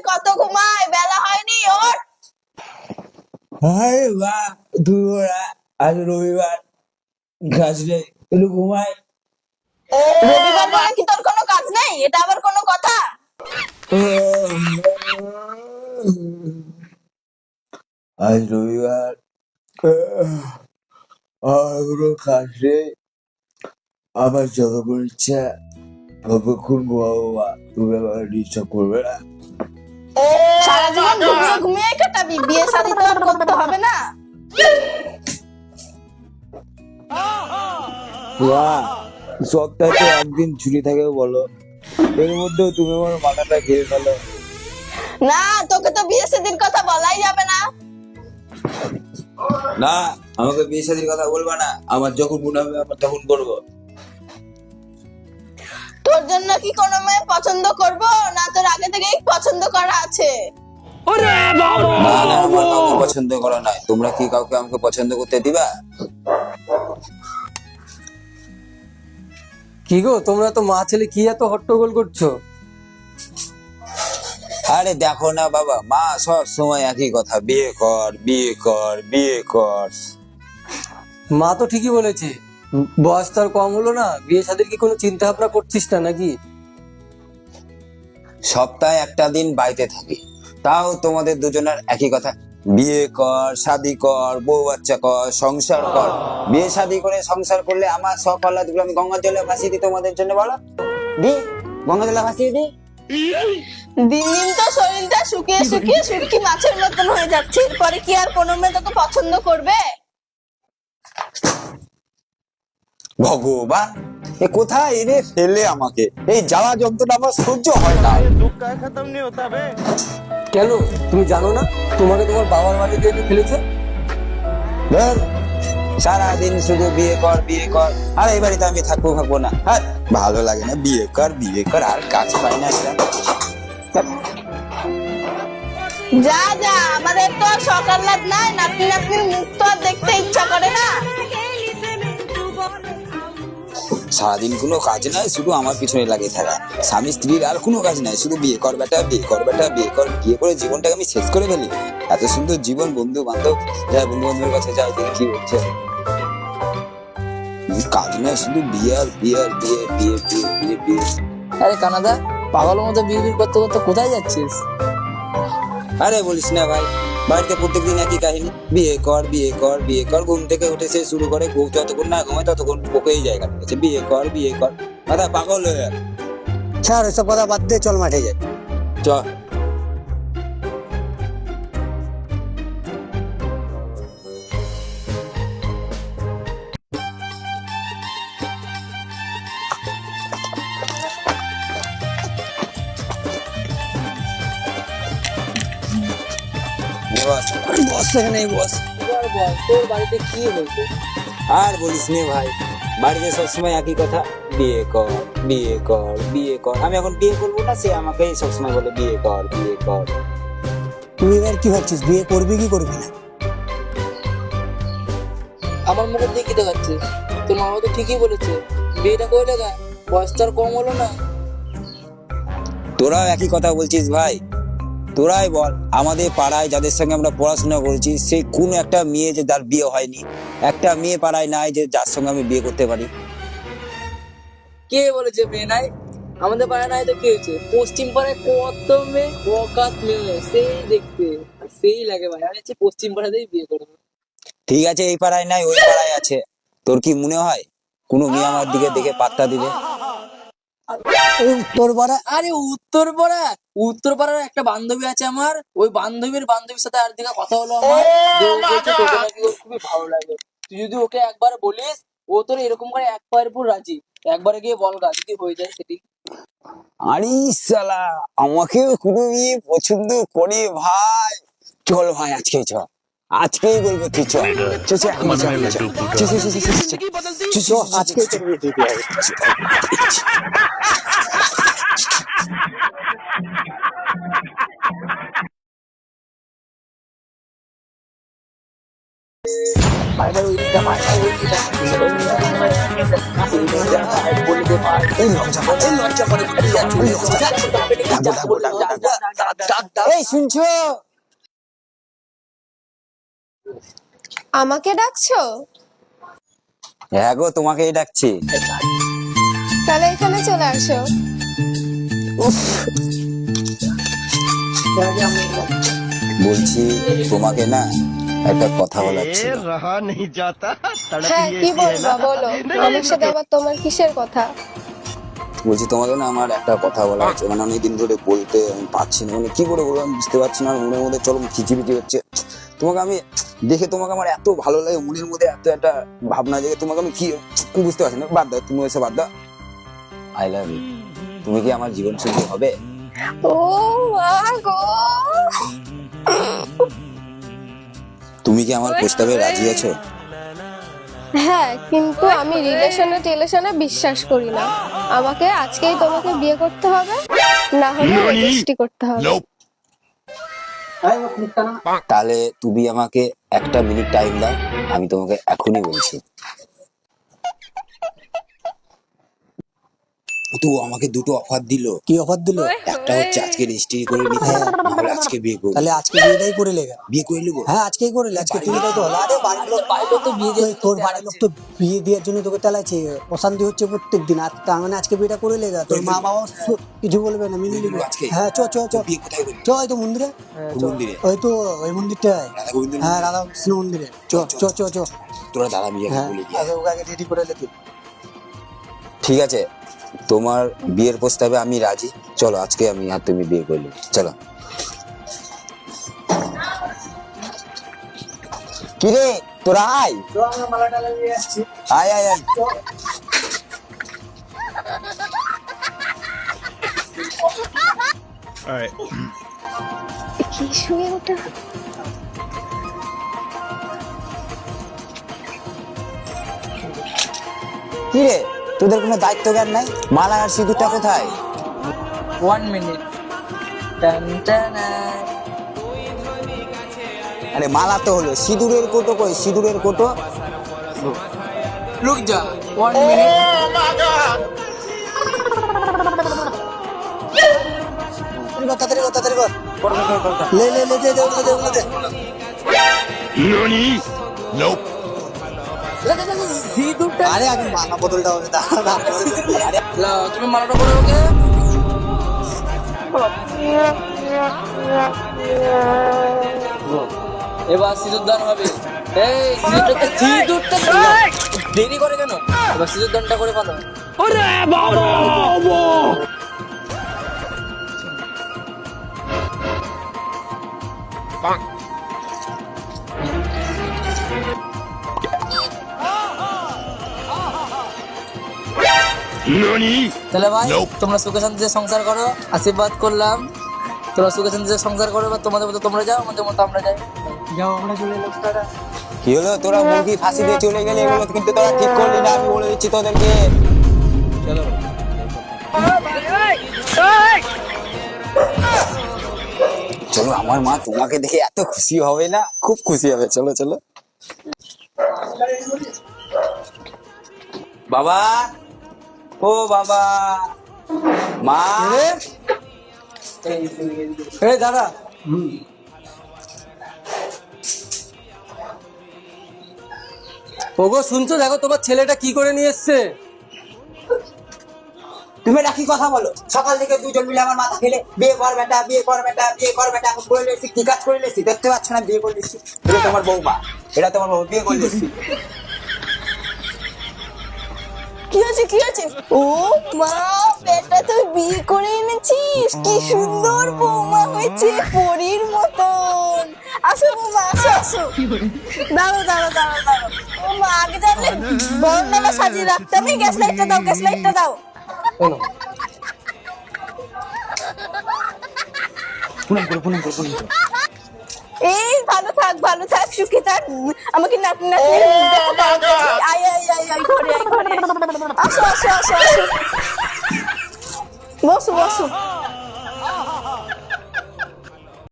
কত ঘুমায়, বেলা হয়নি ওর। আরে বাহ, তুই ওরা আজ রবিবার কাজ নেই, একটু ঘুমাই। রবিবার বলে কি তোর কোনো কাজ নেই? এটা আবার কোনো কথা? আজ রবিবার, আর কোনো কাজ নেই। আমার যতক্ষণ ইচ্ছা ততক্ষণ ঘুমাবো। মা, তুমি আমার ডিস্টার্ব করবে না। সারা জীবন ঘুমিয়ে ঘুমিয়ে কাটাবি, বিয়ে শাদী তো আর করতে হবে না। মা, সপ্তাহে একদিন ছুটি থাকে বলো, এর মধ্যেও তুমি আমার মাথাটা খেয়ে ফেলো। না, তোকে তো বিয়ে শাদীর কথা বলাই যাবে না। না, আমাকে বিয়ে শাদীর কথা বলবা না। আমার যখন মনে হবে আমার তখন করবো। তোর জন্য কি কোনো মেয়ে পছন্দ করব, না তোর আগে থেকেই পছন্দ করা আছে? না না, আমার কাউকে পছন্দ করা নাই। তোমরা কি কাউকে আমাকে পছন্দ করতে দিবা? কি গো, তোমরা তো মা ছেলে কি এত হট্টগোল করছো? আরে দেখো না বাবা, মা সব সময় একই কথা, বিয়ে কর বিয়ে কর বিয়ে কর। মা তো ঠিকই বলেছে, বয়স তো আর কম হলো না, বিয়ে শাদীর কি কোনো চিন্তা ভাবনা করছিস না নাকি? সপ্তাহে একটা দিন বাড়িতে থাকি, তাও তোমাদের দুজনের একই কথা, বিয়ে কর শাদি কর বউ বাচ্চা কর সংসার কর। বিয়ে শাদি করে সংসার করলে আমার শখ আহ্লাদ গুলো আমি গঙ্গার জলে ভাসিয়ে দিই তোমাদের জন্য। বলো দি, গঙ্গা জলে ভাসিয়ে দিই। দিন দিন তো শরীরটা শুকিয়ে শুকিয়ে শুটকি মাছের মতন হয়ে যাচ্ছে, এরপরে কি আর কোনো মেয়ে তোকে পছন্দ করবে? ভগবান, এ কোথায় এনে ফেলে আমাকে, এই জ্বালা যন্ত্রণা আমার সহ্য হয় না। কেন, তুমি জানো না তোমাকে তোমার বাবার বাড়িতে এনে ফেলেছে? ধর, সারাদিন শুধু বিয়ে কর বিয়ে কর, আর এই বাড়িতে আমি থাকবো না। আর ভালো লাগে না, বিয়ে কর বিয়ে কর, আর কাজ পাই না এরা। যা যা, আমাদের তো আর শখ আহ্লাদ নাই, নাতনি নাতনির মুখ তো আর দেখতে ইচ্ছা করে না। সারাদিন কোনো কাজ নাই, শুধু আমার পিছনে লাগিয়ে থাকা। স্বামী স্ত্রীর আর কোনো কাজ নাই, শুধু বিয়ে কর বেটা বিয়ে কর বেটা বিয়ে কর। বিয়ে করে জীবনটাকে আমি শেষ করে ফেলি। এত সুন্দর জীবন, বন্ধু বান্ধব যায়, বন্ধু বান্ধবের কাছে যায়, দেখি কি হচ্ছে। কাজ নাই, শুধু বিয়ে আর বিয়ে আর বিয়ে বিয়ে বিয়ে বিয়ে বিয়ে। আরে কানাদা, পাগলের মতো বিয়ে বিয়ে করতে করতে কোথায় যাচ্ছিস? আরে বলিস না ভাই, বাড়িতে প্রত্যেকদিন একই কাহিনী, বিয়ে কর বিয়ে কর বিয়ে কর। ঘুম থেকে উঠে সে শুরু করে, বউ যতক্ষণ না ঘুমায় ততক্ষণ ওকেই জায়গা পেয়েছে, বিয়ে কর বিয়ে কর। দাদা পাগল হয়ে গেল। স্যার এসব কথা বাদ দিয়ে চল মাঠে যাই। চ। বস বস, এখানে বস। এবার বল, তোর বাড়িতে কি হয়েছে? আর বলিস নে ভাই, বাড়িতে সবসময় একই কথা, বিয়ে কর বিয়ে কর বিয়ে কর। আমি এখন বিয়ে করবো না, সে আমাকে সবসময় বলে বিয়ে কর বিয়ে কর। তুই এবার কি ভাবছিস, বিয়ে করবি কি করবি না? আমার মুখের দিকে কি দেখাচ্ছিস? তোর মা তো ঠিকই বলেছে, বিয়েটা করে লাগা, বয়স তো আর কম হলো না। তোরাও একই কথা বলছিস ভাই। তোরাই বল, আমাদের পাড়ায় যাদের সঙ্গে আমরা পড়াশোনা করেছি, সেই কোন একটা মেয়ে যে যার বিয়ে হয়নি? একটা মেয়ে পাড়ায় নাই যে যার সঙ্গে আমি বিয়ে করতে পারি। কে বলেছে মেয়ে নাই? আমাদের পাড়ায় নাই তো কি হয়েছে? পশ্চিম পাড়ায় কত মেয়ে, বকাত মেয়ে, সেই দেখতে সেই লাগে ভাই। আমি হচ্ছে পশ্চিম পাড়াতেই বিয়ে করবো। ঠিক আছে, এই পাড়ায় নাই ওই পাড়ায় আছে। তোর কি মনে হয় কোনো মেয়ে আমার দিকে দেখে পাত্তা দিবে? তোর পাড়া? আরে উত্তরপাড়া, উত্তরপাড়ার একটা বান্ধবী আছে আমার, ওই বান্ধবীর সাথে আর দিকে কথা হলো আমার, যে ও বলছে তোকে নাকি ওর খুবই ভালো লাগে। তুই যদি ওকে একবার বলিস, ও তোর এরকম করে এক পায়ের উপর রাজি। একবারে গিয়ে বল গা, যদি হয়ে যায় সেটি। আরে শালা, আমাকে কোনো মেয়ে পছন্দ করে ভাই? চল ভাই, আজকেই চল, আজকেই বলবো তুই চল। চল চল, এখনই চল, চল চল চল চল চল চল চল, আজকে তোর বিয়ে দিতে হবে। বারবার ওই দিকটা মার, ওই দিকটা মার, ওই দিকটা মার, বলে দে মার। এই শুনছো? আমাকে ডাকছো? হ্যাঁ গো, তোমাকেই ডাকছি। তাহলে এখানে চলে আসো। বলছি তোমাকে না একটা কথা বলার ছিল। रहा नहीं जाता तड़प হ্যাঁ, ही কি ऐसी है বলবা ना। বলো। আমার সাথে আবার তোমার কিসের কথা? বলছি তোমাকে না আমার একটা কথা বলা আছে, মানে অনেকদিন ধরে বলতে আমি পারছি না, মানে কি করে বলবো আমি বুঝতে পারছি না। আর মনের মধ্যে চলো খিচিবিচি হচ্ছে। তোমাকে আমি দেখে তোমাকে আমার এত ভালো লাগে, মনের মধ্যে এত একটা ভাবনা জেগে, তোমাকে আমি কি আমি বুঝতে পারছি না। বাদ দাও, তুমি এসে বাদ দাও। I love you. তুমি কি আমার জীবন সঙ্গী হবে? ও মা গো, তুমি কি আমার প্রস্তাবে রাজি আছো? হ্যাঁ, কিন্তু আমি রিলেশনে বিশ্বাস করি না। আমাকে আজকেই তোমাকে বিয়ে করতে হবে, না হলে রেজিস্ট্রি করতে হবে। তাহলে তুমি আমাকে একটা মিনিট টাইম দাও, আমি তোমাকে এখনই বলছি। তো আমাকে দুটো অফার দিল। কি অফার দিল? একটা হচ্ছে আজকে রেজিস্ট্রি করে নিতে, নাহলে আজকে বিয়ে করবো। তাহলে আজকে বিয়েটাই করে লেগা। বিয়ে করে নেবো। হ্যাঁ, আজকেই করে লে, আজকে তুই তো হলো। আরে বাড়ির লোক, তো বিয়ে দিয়ে তোর বাড়ির লোক তো বিয়ে দেওয়ার জন্য তোকে চালাচ্ছে, অশান্তি হচ্ছে প্রত্যেক দিন। আর তার মানে আজকে বিয়েটা করে লেগা, তোর মা বাবা কিছু বলবে না, মেনে নিবে। আজকে? হ্যাঁ, চ চ চ বিয়ে কোথায় করবি? চ, ওই তো মন্দিরে, কোন মন্দিরে? ওই তো ওই মন্দিরটায়। রাধা গোবিন্দ মন্দির? হ্যাঁ, রাধা কৃষ্ণ মন্দিরে। চ চ চ চ। তোরা দাদা বিয়ে হ্যাঁ, বলে আগে ওকে আগে রেডি করে লে তুই। ঠিক আছে, তোমার বিয়ের প্রস্তাবে আমি রাজি। চলো আজকে আমি আর তুমি বিয়ে করলে, চলো। কিরে তোরা আয় আয় আয় আয়। কি শুয়ে ওটা? কিরে তোদের কোনো দায়িত্ব জ্ঞান নাই? মালা আর সিঁদুরটা কোথায়? 1 মিনিট। আরে মালা তো হলো, সিঁদুরের কোটো কই? সিঁদুরের কোটো? রুক যা, 1 মিনিট। তাড়াতাড়ি কর, তাড়াতাড়ি কর। লে লে লে, দে দে ওগুলো দে, ওগুলো দে। সিঁদুরটা আরে আগে মালা বদলটা হবে, দাঁড়া দাঁড়া। আরে লাও, তুমি মালাটা পরে ওকে। এবার সিঁদুর দান হবে। এই সিঁদুরটা দেরি করে কেন? এবার সিঁদুর দানটা করে ফেলো। তাহলে ভাই তোমরা সুখে শান্তিতে সংসার করো, আশীর্বাদ করলাম। তোমরা সুখে শান্তিতে সংসার করো, বা তোমাদের মতো তোমরা যাও, আমাদের মতো আমরা যাই। যাও, আমরা চলে এলাম, টাটা। কি হলো তোরা মুরগি ফাঁসি দিয়ে চলে গেলে? এগুলো কিন্তু তোরা ঠিক করলি না, আমি বলে দিচ্ছি তোদেরকে। চলো, আমার মা তোমাকে দেখে এত খুশি হবে না, খুব খুশি হবে। চলো চলো। বাবা, ও বাবা, মা। এই দাদা, ওগো শুনছো? দেখো তোমার ছেলেটা কি করে নিয়ে এসছে। তুমি এটা কি কথা বলো? সকাল থেকে দুজন মিলে আমার মাথা খেলে বিয়ে কর বেটা, বিয়ে কর বেটা, বিয়ে কর বেটা। এখন করে লেছি, কি কাজ করে লেছি দেখতে পাচ্ছ না? বিয়ে করে লেছি। এটা তোমার বৌমা, এটা তোমার বউ, বিয়ে করে দিচ্ছি। কি হয়েছে, কি হয়েছে? ও মা, বেটা তুই বিয়ে করে এনেছিস? কি সুন্দর বৌমা হয়েছে, পরীর মতন। আসো বৌমা, আসো আসো। দাঁড়ো দাঁড়ো দাঁড়ো দাঁড়ো। ও মা, আগে জানলে বর্ণালা সাজিয়ে রাখতাম। এই গ্যাস লাইটটা দাও, গ্যাস লাইটটা দাও। এই ভালো থাক, ভালো থাক, সুখী থাক। আমাকে নাতি নাতি দেখো, আয় আয় আয় আয়, ঘরে আয়, ঘরে আয়। আসো আসো আসো আসো, বসো বসো।